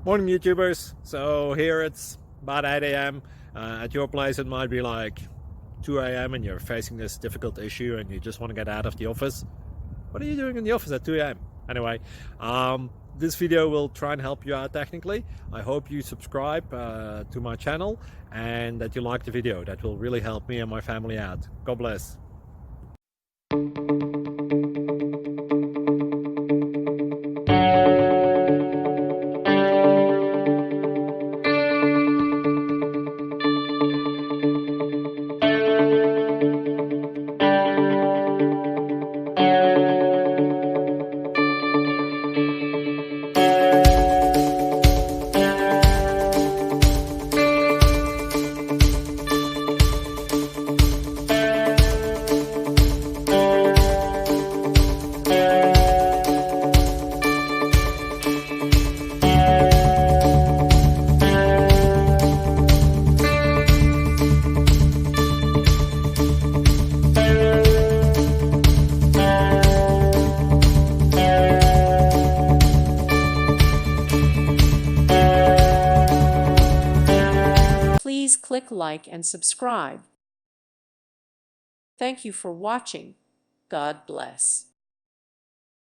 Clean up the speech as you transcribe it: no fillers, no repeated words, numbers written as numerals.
Morning YouTubers. So here it's about 8 a.m. At your place it might be like 2 a.m. and you're facing this difficult issue and you just want to get out of the office. What are you doing in the office at 2 a.m.? Anyway, this video will try and help you out technically. I hope you subscribe to my channel and that you like the video. That will really help me and my family out. God bless. Please click like and subscribe. Thank you for watching. God bless.